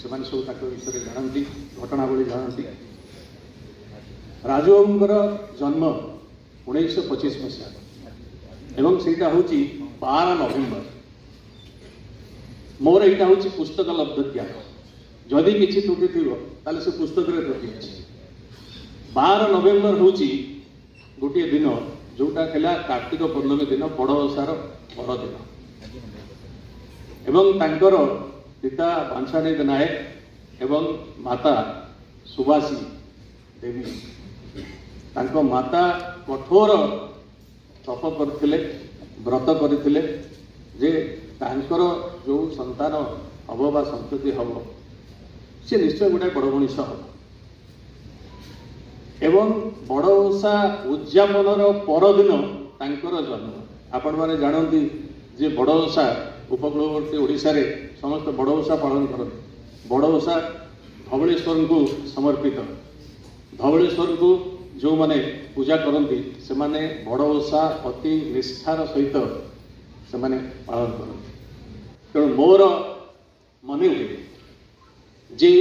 से विषय जानती घटनावली जानती। राजबाबूर जन्म 1925 मसीहा एवं सेटा हूँ 12 नवेम्बर। मोर यहाँ हूँ पुस्तक लब्ध ज्ञान जदि किसी त्रुटि थी से पुस्तक त्रुटि अच्छी। 12 नवेम्बर हूँ गोटे दिन जोटा था कार्तिक पूर्णमी दिन बड़ ओषार बड़ दिन एवं तांकर पिता बांछानिधि नायक एवं माता सुभाषी देवी तांको माता कठोर तप करथिले व्रत करथिले जे तांकर जो संतान हम बा संतति हम से निश्चय गोटे बड़ मनीष हम एवं बड़ ओषा उद्यापन परदिन तांकर जन्म। आपण माने जानती जे बड़ ओषा उपकूलवर्ती ओडिशा रे समस्त बड़ ओषा पालन करते। बड़ ओषा धवलेश्वर को समर्पित। धवलेश्वर को जो माने पूजा करती से माने बड़ ओषा अति निष्ठार सहित से माने पालन करते। तेणु मोर मन हुए जे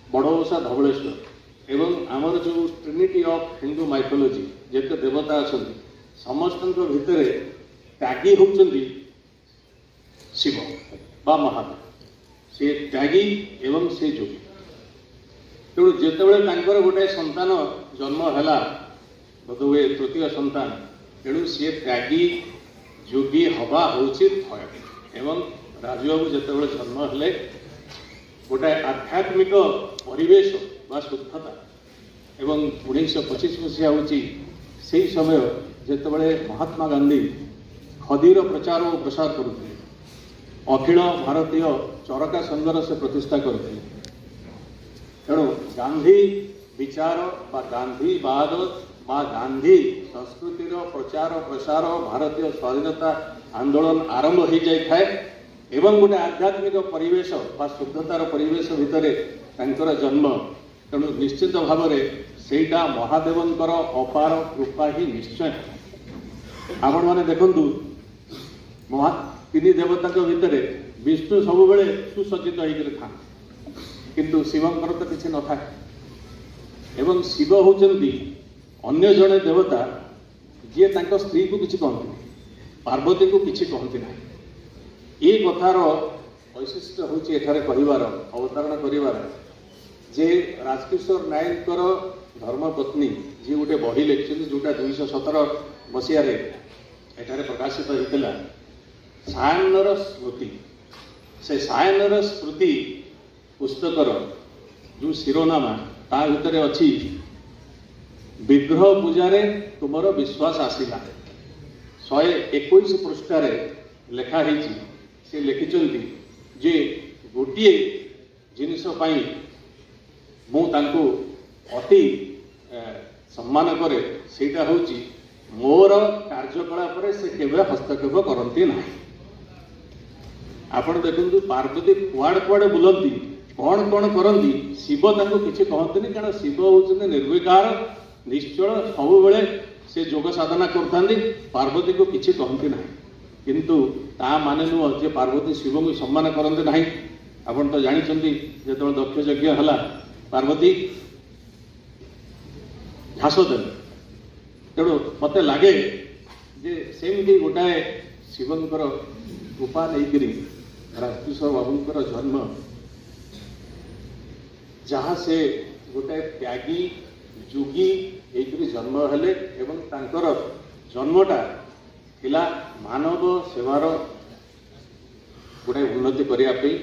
बड़ ओषा धवलेश्वर एवं आमर जो ट्रिनिटी ऑफ हिंदू माइथोलॉजी जेते देवता अच्छा समस्त भितर त्यागी होती शिव बा महादेव से त्यागी एवं से जोगी। तेणु जितेबाला गोटे संतान जन्म है बोधहुए तृतीय संतान तेणु सी त्यागी जोगी हवा हूँ भय एवं राजबाबू जितेबाला जन्म हेले गोटे आध्यात्मिक परिवेश बा शुद्धता एवं 1925 मसीहा हूँ से समय जितेबाला महात्मा गांधी खदीर प्रचार और प्रसार करुले अखिल भारतीय चरका संघर से प्रतिष्ठा करते। तेणु गांधी विचार बा गांधीवाद बा गांधी संस्कृतिर प्रचार प्रसार भारतीय स्वाधीनता आंदोलन आरंभ हो जाए एवं गोटे आध्यात्मिक परिवेश बा शुद्धतार परिवेश भितर तांकर जन्म। तेणु निश्चित भाव में सेटा महादेवंकर अपार कृपा ही निश्चय। आपण माने देखंतु तीन देवता भितर विष्णु सब बेले सुसज्जित होकर था किंतु शिवंकर तो किसी न था एवं शिव होचंती अन्य जड़े देवता जी तांको स्त्री को किसी कहती पार्वती को किसी कहती ना। ये कथार वैशिष्ट्य हूँ कहबार अवतारण कर जे राजकिशोर नायकर धर्मपत्नी जी गोटे बही लिखिं जोटा 217 मसीह एठारे प्रकाशित होता सायनर स्मृति। से सायनर स्मृति पुस्तकर जो शिरोनामा ता भितर अच्छी विग्रह पूजारे तुमर विश्वास आसला 121 पृष्ठारे लेखाही से लिखिं जे गोटे जिनिस मु तांको अति सम्मान करे सेटा होची मोर कार्यकलाप से केवे हस्तक्षेप करती ना। आपण देखु पार्वती कुआड़ कुआड़े बुलती कौन कौन करती शिव तांको किसी कहते कारण शिव होचंदी निर्विकार निश्चल सब बेले से योग साधना करथांदी पार्वती को किसी कहती ना। किंतु ता माने नुह जे पार्वती शिव को सम्मान करते ना। आपण तो जानिछंती जेतो दक्ष यज्ञ हला पार्वती झास देले। तेणु मत लगे जे सेमती गोटाए शिवंकर कृपा नहीं राजकिशोर बाबूंकर जन्म जहाँ से गोटाए त्यागी जोगी एक जन्म हेले एवं तांकर जन्मटा थिला मानव सेवार गोटे उन्नति करने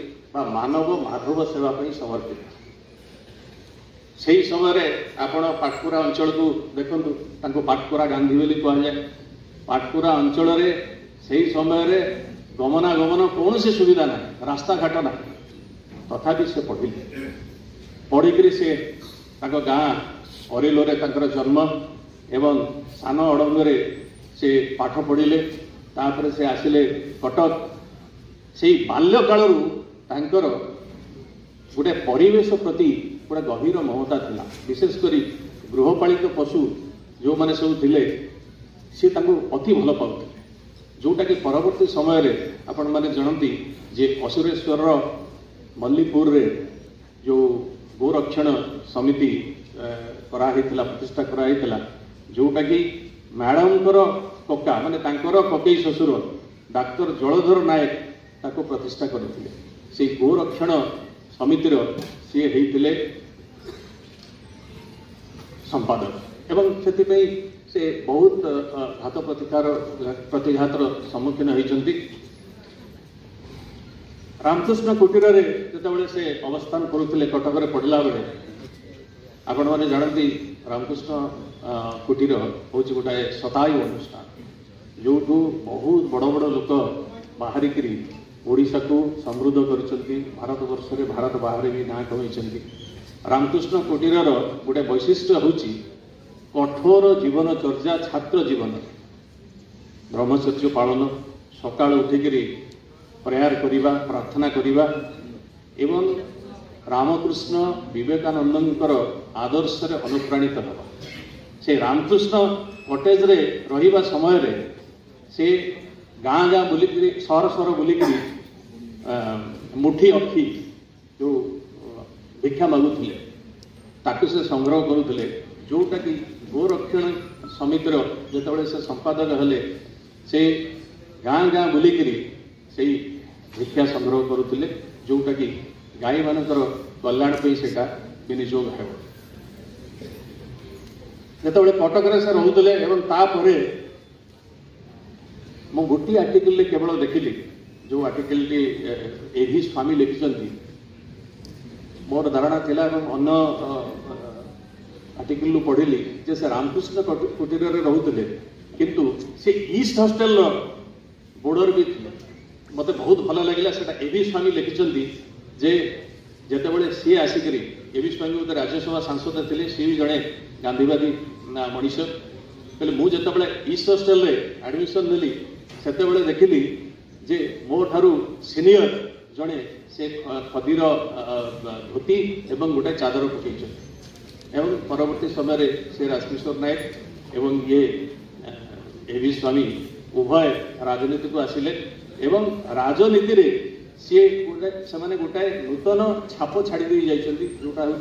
मानव माधव सेवा समर्पित। से समय आपण पाटकुरा अंचल को देखु पाटकुरा गांधी बोली कहुए। पाटकुरा अंचल से समय गमनागमन कौन सी सुविधा ना रास्ता घाट ना तथापि से पढ़ी से गाँ अरिलोरे जन्म एवं सान अड़ंगे से पाठ पढ़िले तापर से आसिले कटक। से बाल्यकाल गोटे परिवेश प्रति गोटे गभीर ममता थिला विशेषकर गृहपालित पशु जो मैंने सब थे सी अति भल पाते जोटा कि परवर्ती समय आपण मैंने जानती जे असुरेश्वर मल्लीपुर रे जो गोरक्षण समिति प्रतिष्ठा कराइला जोटा कि मैडम कका माने ककई शशुर डाक्तर जलधर नायक ताको प्रतिष्ठा करथिले से गोरक्षण समितिर सी होते संपादक एवं से बहुत घात प्रतिघातर सम्मुखीन होती। रामकृष्ण कुटीर रे जितेबाला से अवस्थान करुले कटक रे पढ़ला बेले आपण मैंने जानती रामकृष्ण कुटीर हूँ गोटाए शतायु अनुष्ठान जो बहुत बड़ बड़ लोक बाहरिकी ओडिशा को समृद्ध कर भारत वर्ष रे भारत बाहर भी ना कमाई। रामकृष्ण कुटीर गोटे वैशिष्ट्य हूँ कठोर जीवन चर्या छात्र जीवन ब्रह्मचर्य पालन सका उठिकी प्रेयर करवा प्रार्थना करवा एवं रामकृष्ण विवेकानंद आदर्श रे अनुप्राणित हवा से रामकृष्ण कटेज रे रहिबा समय रे से गाँ गाँ बुलिकी सहर सहर बुलिकी मुठी अखी जो भिक्षा मागुले ताकू से संग्रह करुले जोटा कि गोरक्षण समितिर जितेबाला से संपादक हेले से गाँ गाँ बुलिकी से भिक्षा संग्रह करुले जोटा कि गाई मानकर कल्याण से विनियोग है। जितेबाला कटक से रोते तापर मु गोटे आर्टिकल केवल देखिली जो आर्टिकल एभि स्वामी लिखिं मोर धारणा थिला अन्य आर्टिकल पढ़िली जे से रामकृष्ण कुटीर रोते किंतु से ईस्ट हॉस्टेल बोर्डर भी थे मत बहुत भल लगे से एभि स्वामी लिखिं जे जितेबाला सी आसिक एभि स्वामी गोटे राज्यसभा सांसद थे सी भी जड़े गांधीवादी मनीष कहले मुझे ईस्ट हॉस्टेल एडमिशन नेली सेतेबेले देखिली जे मो ठारू सीनियर जड़े से खदीर धोती एवं गोटे चादर पकई एवं परवर्ती समय से राजकिशोर नायक एवं ये एभि स्वामी उभय राजनीति को आसिले एवं राजनीति रे सी से गोटाए नूतन छाप छाड़ी दे जाइछंती जोटा हूँ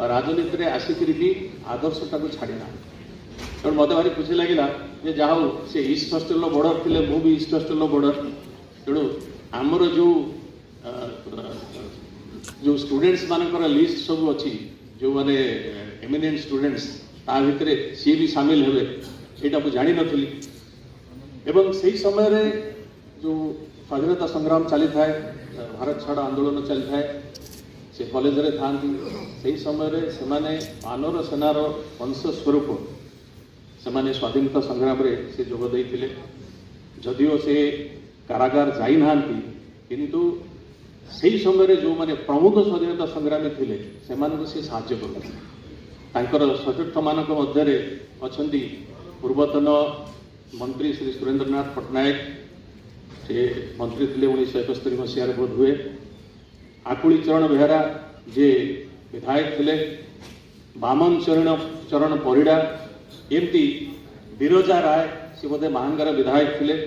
राजनीति रे आसिक भी आदर्शटा को छाड़ना तेणु मत भारी खुशी लगे जे जहा से ईस्ट हॉस्टेल बोर्डर थे मु भी ईस्ट हॉस्टेल बोर्डर तेणु आमर जो स्टूडेंट्स मानकर लिस्ट सब अच्छी जो माने एमिनेंट स्टूडेंट्स ता भितर सी भी सामिल हेबे सेटा को जानी नथली एवं सही समय रे जो स्वाधीनता संग्राम चली थाए भारत छाड़ आंदोलन चली थाए से कॉलेज रे थांती सही समय रे सेमाने मानव सेनार अंश स्वरूप सेमाने स्वाधीनता संग्राम रे से जोग देइथिले जदिओ से कारागार जाई नांती किंतु सही समय जो माने प्रमुख स्वाधीनता संग्रामी थिले सेमानकु से साहाय्य करथि तांकर सचोट मानक मध्यरे अछंती पूर्वतन मंत्री श्री सुरेंद्रनाथ पट्टनायक से मंत्री थे 1971 मसीह बोध हुए आकुली चरण बेहरा जे विधायक थे बामन चरण परिड़ा एमती बिरजा राय से बोधे महांगार विधायक थे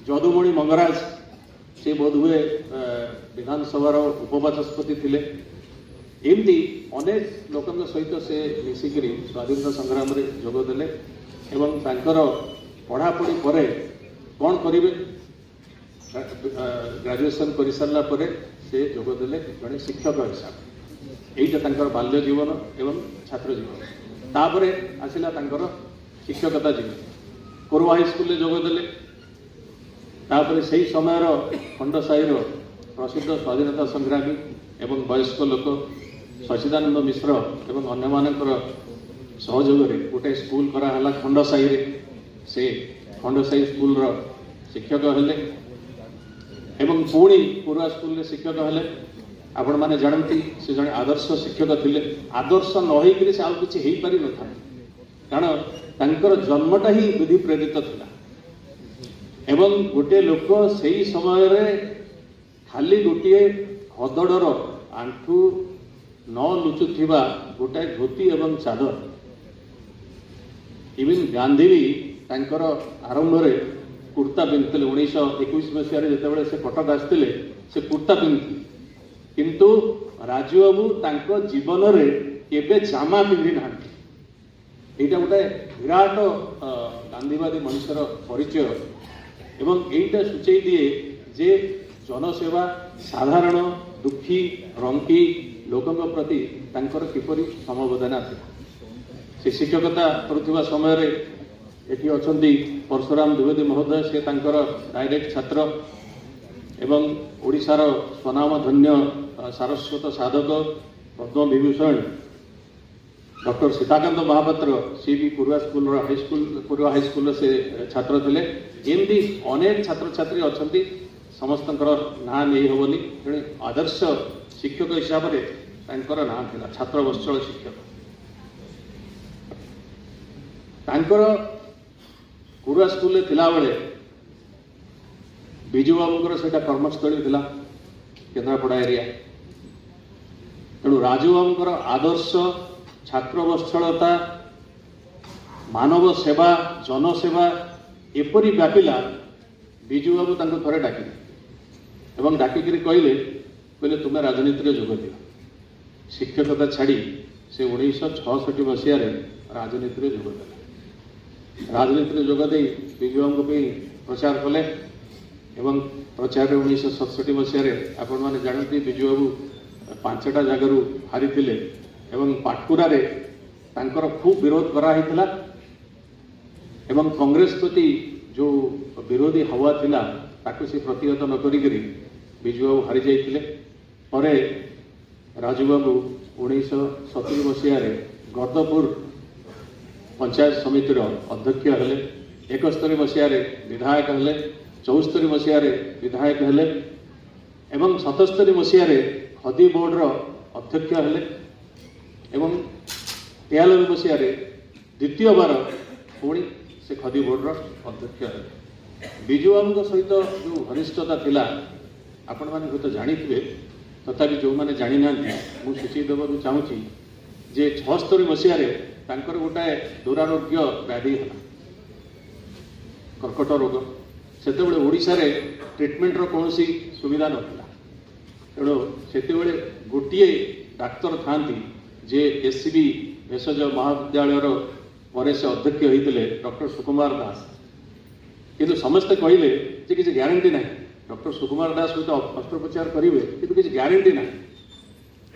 जदुमणि मंगराज से बोध हुए विधानसभार उपबाचस्पति थे एमती अनेक लोकों सहित से मिसिक स्वाधीनता संग्राम रे जोगदेले एवं तांकर पढ़ापढ़ी पर कौन करेंगे ग्रेजुएशन कर सारा पर से जोगदेले जड़े शिक्षक हिसाब यहीटा बाल्य जीवन एवं छात्र जीवन तापर आसला शिक्षकता जीवन कोरवा हाईस्कल जोगदेले तापर से समय खंडसाई प्रसिद्ध स्वाधीनता संग्रामी एवं वयस्क लोक सचिदानंद मिश्र एवं अन्य मानकर सहयोग गोटे स्कूल कराला खंडसाई से खंडसाई स्कूल शिक्षक हेले एवं पुणी पूर्वा स्कूल रे शिक्षक हेले आपण माने जानती से जड़े आदर्श शिक्षक थिले आदर्श न होई से आउ किछि हेई पारि न था कारण तांकर जन्मटा ही विधि प्रेरित थिला एवं गोटे लोक सही समय रे खाली गोटे हदड़र आंठू न लुचुथिबा गोटे धोती एवं चादर इवन गांधी भी तांकर आरंभ रे कुर्ता पिंधते 1921 मसीह जितेबाला से कटक आसते से कुर्ता पिंधि किंतु राजू बाबू तांको जीवन रे केबे जामा पिंधि ना एटा गोटे विराट गांधीवादी मनुष्यर परिचय एवं एटा सूचई दिए जे जनसेवा साधारण दुखी रंकी लोकंक प्रति तांकर किपरि समवेदना थिला से शिक्षकता करुवा समय रे एठी अछंती परशुराम द्विवेदी महोदय से तांकर डायरेक्ट छात्र एवं ओडिशार स्वनाम धन्य सारस्वत साधक पद्म विभूषण डॉक्टर सीताकांत महापात्र सी भी पूर्वा स्कूल पूर्वा हाईस्कूल से छात्र थे एमती अनेक छात्र छात्री अच्छा समस्त ना नहीं हेनी तेणु आदर्श शिक्षक हिसाब से ना था छात्र वत्सल शिक्षक पूर्वा स्कूल थिला बेले बिजू बाबूर से कर्मस्थली थिला केन्द्रापड़ा एरिया तेणु राजू बाबूर आदर्श छात्र वत्सलता मानव सेवा जनसेवा एपरी व्यापिला बिजू बाबू तांको थरे डाकिले एवं डाकिक कहले तुम्हें राजनीति जोग दियो शिक्षकता छाड़ी से 1966 मसीह राजनीति जोग देले राजनीति जोग दे बिजू बाबू प्रचार कले एवं प्रचार 1967 मसीह आपण मैंने जानते बिजू बाबू 5टा जगार हारी एवं पाटकुरा रे तांकर खूब विरोध करा एवं कांग्रेस प्रति जो विरोधी हवा थिला ताकू से प्रतिहत न करी बिजू बाबू हारी जाइए पर राजू बाबू 1970 मसीह गदपुर पंचायत समितिर अध्यक्ष हेले 71 मसीह विधायक हेले 74 मसीह विधायक हेले एवं 77 मसीह खदी बोर्ड अध्यक्ष हेले एवं 93 मसीह द्वितीय बार पुणी से खदी बोर्ड अध्यक्ष हेले बिजू बाबू सहित जो घनिष्ठता थिला आपण मैंने हूँ जानी तथापि जो मैंने जानी ना मुझे सूची देवाक चाहूँगी जे 76 मसीह गोटाए दुरारोग्य व्याधि है कर्कट रोग से ओडिशा रे ट्रिटमेंट रो कौन सुविधा नाला तेणु से गोटे डाक्तर था जे एससीबी भेषज महाविद्यालय पर से अध्यक्ष होते डॉक्टर सुकुमार दास किंतु समस्ते कहले जे किसी ग्यारंटी ना डॉक्टर सुकुमार दास सहित अस्त्रोपचार करेंगे कि किसी ग्यारंटी ना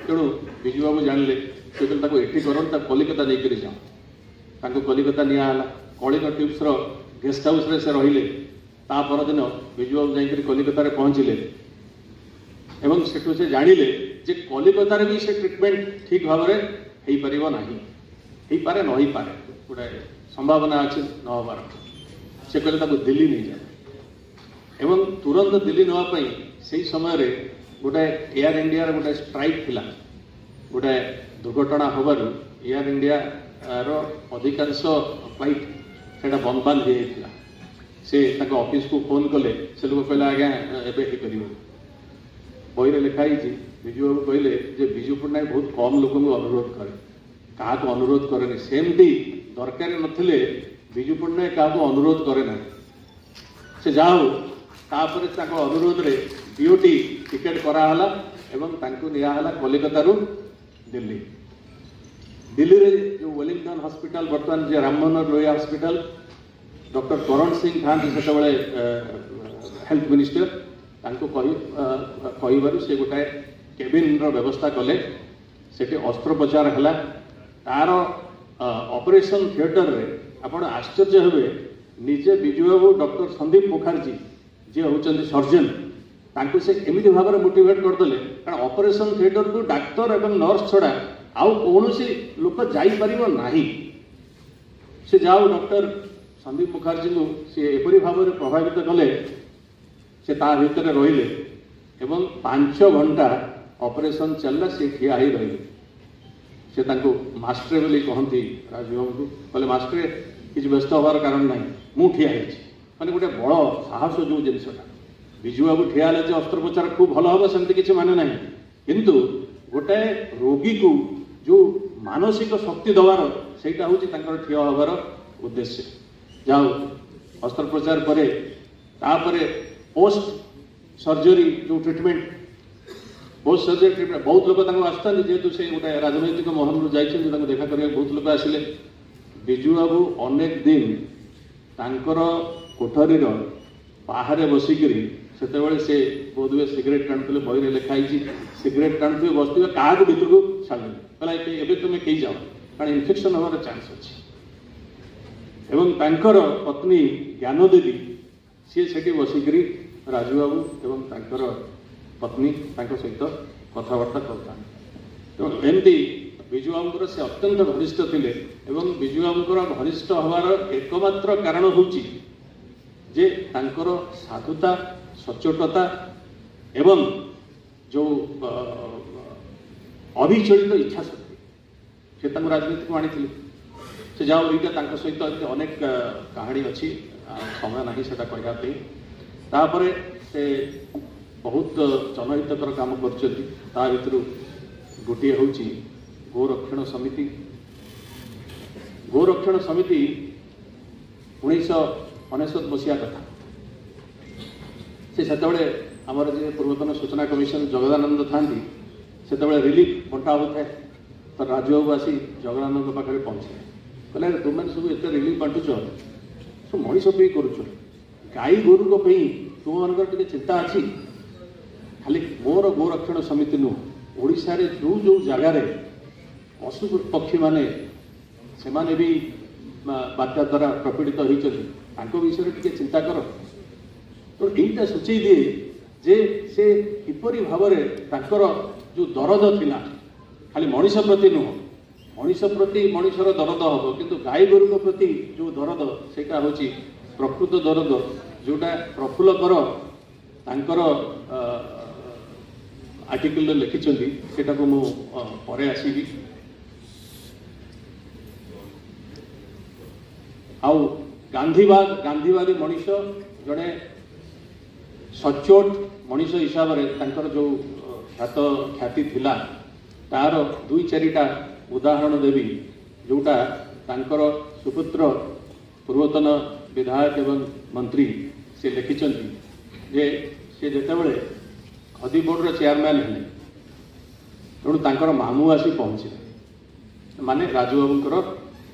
तेणु बिजू बाबू जानले से एटी कर कलिकता नहीं जाऊँ कलिकता निला कलिंग टिप्स गेस्ट हाउस रे से रहिले ता परदिन बिजू बाबू जाइए कलिकता पहुँचले एवं सेठू से जानिले जे कलिकता भी से ट्रिटमेंट ठीक भाव में हो पार ना हो पारे न हो पारे गोटे संभावना अच्छे न हबार से कहले दिल्ली नहीं जाए एवं तुरंत दिल्ली नापी से समय गोटे एयर इंडिया गोटे स्ट्राइक थिला गोटे दुर्घटना हबार एयर इंडिया रो अधिकांश फ्लाइट से बंद बांध हो से ऑफिस को फोन कले से लोग कहले आज्ञा एवं बही लिखाई बिजू बाबू कहले बिजू पट्टनायक बहुत कम लोक अनुरोध करे क्या अनुरोध करे सेमती दरकार नथिले बिजू पट्टनायक क्या अनुरोध करे ना से जाओ तापर अनुरोध रे बीओटी टिकेट कराला एवं नियाला कलिकता दिल्ली दिल्ली रे जो वेलिंगटन हॉस्पिटल बर्तमान जो राम मनोहर लोहिया हॉस्पिटल डॉक्टर करण सिंह था से हेल्थ मिनिस्टर कहू से गोटाए केबिन व्यवस्था कले से अस्त्रोपचार है तार ऑपरेशन थिएटर रे आपण आश्चर्य हे निजे बिजू बाबू डॉक्टर संदीप मुखर्जी जी होचंदी सर्जन तांको से एमिति भाव में मोटिवेट करदे कारण ऑपरेशन थिएटर को डाक्तर एवं नर्स छड़ा आउ कौन लोक जापर ना से जाओ डॉक्टर संदीप मुखर्जी को सी एपरी भाव में प्रभावित कले से ता भीतर रहिले एवं 5 घंटा ऑपरेशन चलला से ठिया ही रहिले से तांको मास्टर बोली कहती राजू बाबू को कहले मास्टर किसी व्यस्त हबार कारण ना मु ठिया माने गोटे बड़ साहस जो जिनसा बिजू बाबू ठिया जे अस्त्रोपचार खूब भल हम सेमती किसी माने ना किंतु गोटे रोगी को जो मानसिक शक्ति दबार सेटा हूँ ठिया हबार उद्देश्य जाओ अस्त्रोपचार पर पोस्ट सर्जरी जो ट्रिटमेंट पोस्ट सर्जरी ट्रिप बहुत लोग आसता जेहेतु से गोटे राजनैतिक महल जाइए देखा करने बहुत लोग आसिले बिजू बाबू अनेक दिन तांकर कोठरी बाहर बसिकी से बोधवे सिगरेट टाणुले बही लिखाई सिगरेट टाणुवे बसुवे क्या भितर को छाड़े कहला तुम्हें कहीं जाओ कारण इन्फेक्शन हमार चांस अच्छी एवं तांकर पत्नी ज्ञान देवी सी से बसिकी राजू बाबू एवं तांकर पत्नी सहित कथबार्ता करता एमती बिजू बाबूर से अत्यंत घनिष्ठ थे एवं बिजू बाबूर घनिष्ठ हबार एकमात्र कारण होची जे तांकर साधुता सचोटता एवं जो अभिचलित इच्छा शक्ति से राजनीति को आनी से जाओ यहाँ सहित अनेक कहानी अच्छी समय ना से कहवाई तापर से बहुत जनहितकर काम कर गोटे हूँ गोरक्षण समिति गोरक्षण समिति 1999 मसीहा कथा से आमर जे पूर्वतन सूचना कमिशन जगदानंद था से रिलीफ बंटा होता है तो राजू बाबू आसी जगदानंद पाखे पहुँचे कहले तुम सब एत रिलीफ बांटुच सब मनीष कर गाई गोरु तुम मान चिंता अच्छी खाली मोर गोरक्षण समिति नुह ओडिशा रे जो जो जगार पशु पक्षी माने से माने भी बात्या द्वारा प्रपीड़ित होती विषय टिके चिंता कर तो यहीटा सूचई दिए जे से किपरि भाव जो दरद थिला खाली मनीष प्रति नुह मनीष प्रति मनीषर दरद हम किंतु गाई गोरु प्रति जो दरद सेटा होची प्रकृत दरद जोटा प्रफुल्ल कर तांकर आर्टिकल लिखिं सेटा को मु परे आसीबी आउ गांधीवादी मनीष जड़े सचोट मनीष हिसाब से जो ख्याति थिला तार दुई चारिटा उदाहरण देवी जोटा तांकर सुपुत्र पूर्वतन विधायक एवं मंत्री से लिखिं जे से जितेबाला खदी बोर्ड चेयरमैन हेले तेणु तांकर मामू आसी पहुँचे माने राजू बाबूर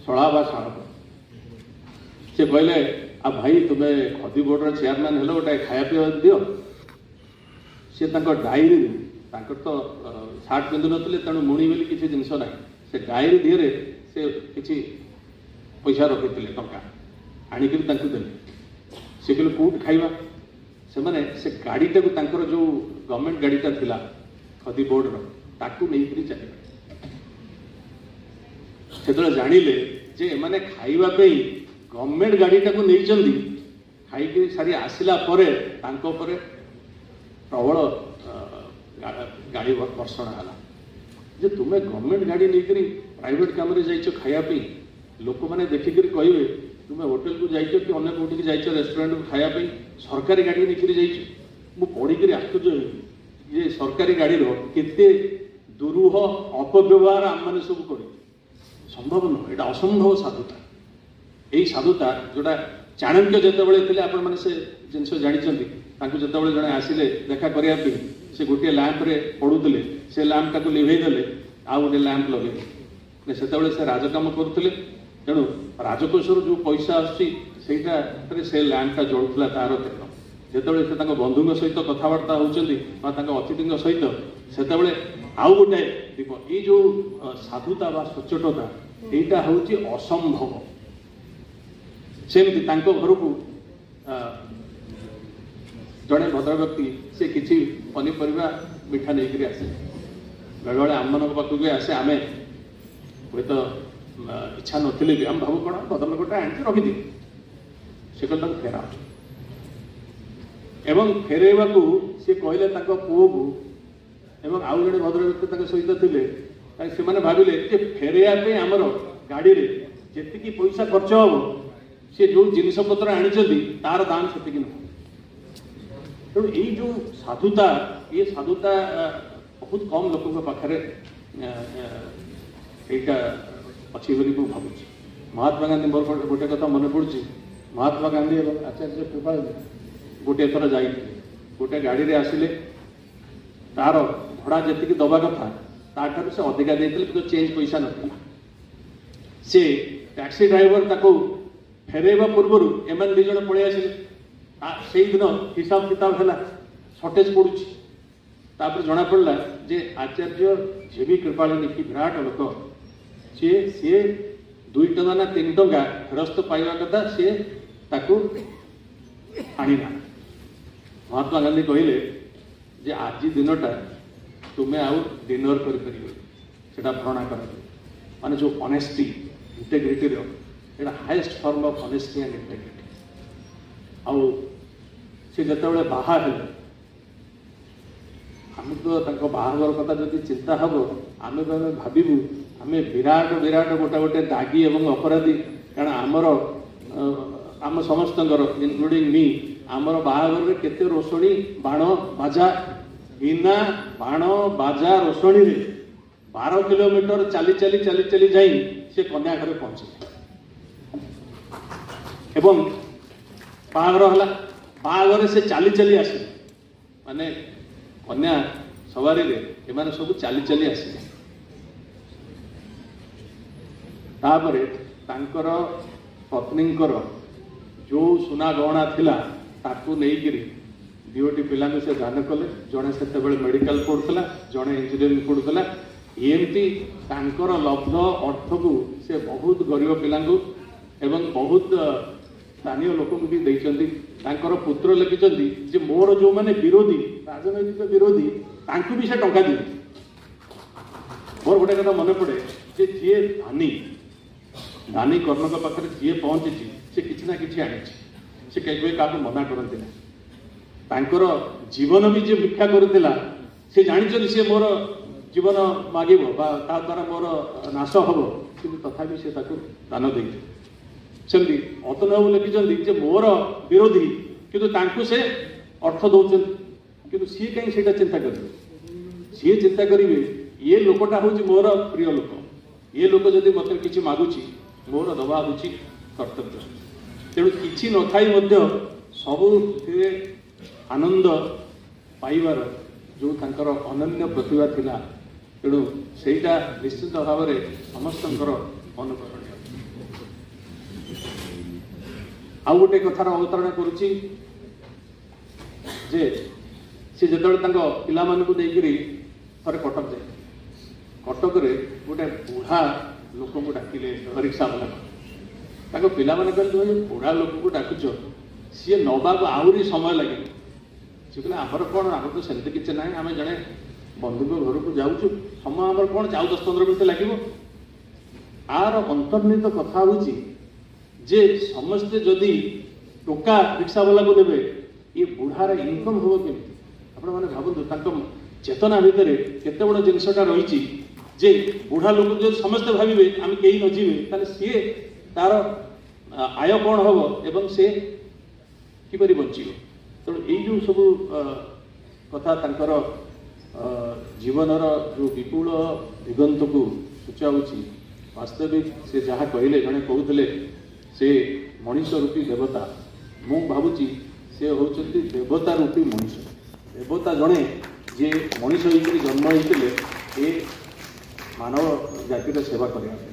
शला बा शाणक से कहले आ भाई तुम्हें खदी बोर्ड चेयरमैन हेलो गोटे खाया पीवा दियो सी डायरी तो सार्ट पिंधु नी तेणु मुणी बोली किसी जिनस ना से डायरी दिहरे से किसी पैसा रखी टंका आणिक देले से कहले कौट खाइबा से माने से गाड़ीटा को जो गवर्नमेंट गाड़ीटा थिला खदी बोर्ड ताकू नहीं चले से जानिले जे एमाने खाइबा पे गवर्नमेंट गाड़ीटा को नहीं खाई सारी आसला प्रबल गाड़ी वर्षण है जे तुम्हें गवर्नमेंट गाड़ी नहीं प्राइवेट काम खायापी लोक मैंने देखिक कहे तुम्हें होटेल को जाइए कि अन्य कौटी जाइए रेस्टोरेंट को खायापी सरकारी गाड़ी नहीं जाइए पढ़ी आश्चर्य ये सरकारी गाड़ी केते दुरूह अपव्यवहार आम मैंने सब कर संभव नुह यहाँ असंभव साधुता यही साधुता जोटा चाणक्य जितेबाला थे आपण मैंने से जिनस जानते जितेबाला जड़े आसिले देखा करने से गोटे लैंप्रे पड़ुले से लैंपटा को लिभेदेले आ गोटे लैंप लगे से राजकाम करुले तेणु राजकोषर जो पैसा आसटा से लैंपटा जलूला तार तेल जिते से बंधु सहित कथबार्ता होती अतिथि सहित से आउ गोटे दीप ये जो साधुता बा सचोटता यहाँ हूँ असंभव सेमती घर को जड़े भद्र व्यक्ति से किसी पनीपरिया मिठा नहीं आसे बेले बेले आम मान पाक भी आसे आम हे तो इच्छा नी भी आम भाव कौन भद्रलोकटा आनी रखिदी से कहते फेरा एवं फेरवा को सी कहले पुओ को एवं आउ जड़े भद्र व्यक्ति सहित थे से भाविले फेरैया आमर गाड़ी रे जी पैसा खर्च हम सी जो जिनपतर आनी तार दाम से नुह तेणु ये जो साधुता ये साधुता बहुत कम लोकों पाखे यहाँ अच्छी बोली भावुँ महात्मा गांधी मोर गोटे कथा मन पड़ी महात्मा गांधी और आचार्य कृपाल गोटे थर जा गोटे गाड़ी रे आसिले तार भड़ा जी दबा कथा ताठार से अधिका देते कि चेंज पैसा ना से टैक्सी ड्राइवर ताको फेरैवा पूर्व एम दुई जन पलि आसिले से दिन हिसाब किताब है सर्टेज पड़ुची तापर जना पड़ा जे आचार्य जे भी कृपालिनी कि विराट लोक सी 2 टंका ना 3 टंका फेरस्त पाइबा कथा सी ताकू आना महात्मा गांधी कहले जे आज दिनटा तुम्हें आउ डिनर कर भरणा कर माने जो ऑनेस्टी इंटेग्रिटी रो highest form of honesty and integrity आउ से जतबे बाहा हेले आम तो बाहागर कथा जब चिंता हम आम तो भावु आम विराट विराट गोटे गोटे दागी एवं अपराधी कारण आमर आम समस्त इनक्लूडिंग मी आमर बाहागर केते रोषणी बाण बाजा बिना बाण बाजा रोषणी 12 किलोमीटर चली चली चली चली जाई से कन्या घर पहुंचे एवं बाहागर हला बाहागर से चली चली आसे माने कन्या सवारी रे एमाने सब चली चली आसे तापरे तांकर पत्नींकर जो सुना गहना थिला ताकू नेइगिरी दुईटी पिला से दान कले जड़े से मेडिकल पढ़ुला जड़े इंजीनियरिंग पढ़ुला एमती तांकर लब्ध अर्थ को से बहुत गरीब पिलांगु एवं बहुत स्थानीय लोक भी देइचंती तांकर पुत्र लिखिं जे मोर जो माने विरोधी राजनैतिक विरोधी तांकु भी से टंका दी मोर गोटे कथा मन पड़े जे जी धानी धानी कर्णक पाखे जी पहुंची से किसी ना कि आनी से कहीं क्या मना करती ना तांकर जीवन भी जे भिक्षा करुला से जानी सी मोर जीवन मागिब ता द्वारा मोर नाश हम कि तथापि से दान दे सेमती अतनबाबू लिखिं जे मोर विरोधी किंतु से अर्थ दौरान कि सी कहीं से चिंता करेंगे सी चिंता करेंगे ये लोकटा हूँ मोर प्रिय लोक ये लोक जदि मत कि मागुची मोर दबा हूँ कर्तव्य तेणु कि न थी सब आनंद पाइबार जो तांकर अनन्य प्रतिभा थिला तेणु सेटा निश्चित भाव में समस्त अनुकरणीय आउ गोटे कथार अवतरण करुच्ची जे सी जो पिला मानू देकरी थे कटक जाए कटक गोटे बुढ़ा लोक को डाकिले रिक्शा वाला पिला मैंने कहते बुढ़ा लोक को डाकुच सी नवा को आहरी समय लगे सी कहले आमर कौन आम तो सेमती किसी ना आम जड़े बंधु घर को जाऊँ समय आमर कौन 10-15 मिनट लगे आर अंतर्निहित कथा हूँ जे समस्ते जदि टोका रिक्शा वाला को देवे ये बुढ़ार इनकम हम केमी आपण मैंने भावतु चेतना भितर केते बड़ जिनसटा रही जे बुढ़ा लोक जो समस्ते भावे आम कहीं न जीवे सी तार आय कौन हम एवं से किपरि बंचिब तेणु यही जो सब कथा तांकर जीवनर जो विपुल दिगंत को सूचाऊँच वास्तविक से जहाँ कहले जड़े कहते से मनीष रूपी देवता मु भावुची से होचंती देवता रूपी मनीष देवता जड़े जे मनीष होकर जन्म होते मानव जातिर सेवा करने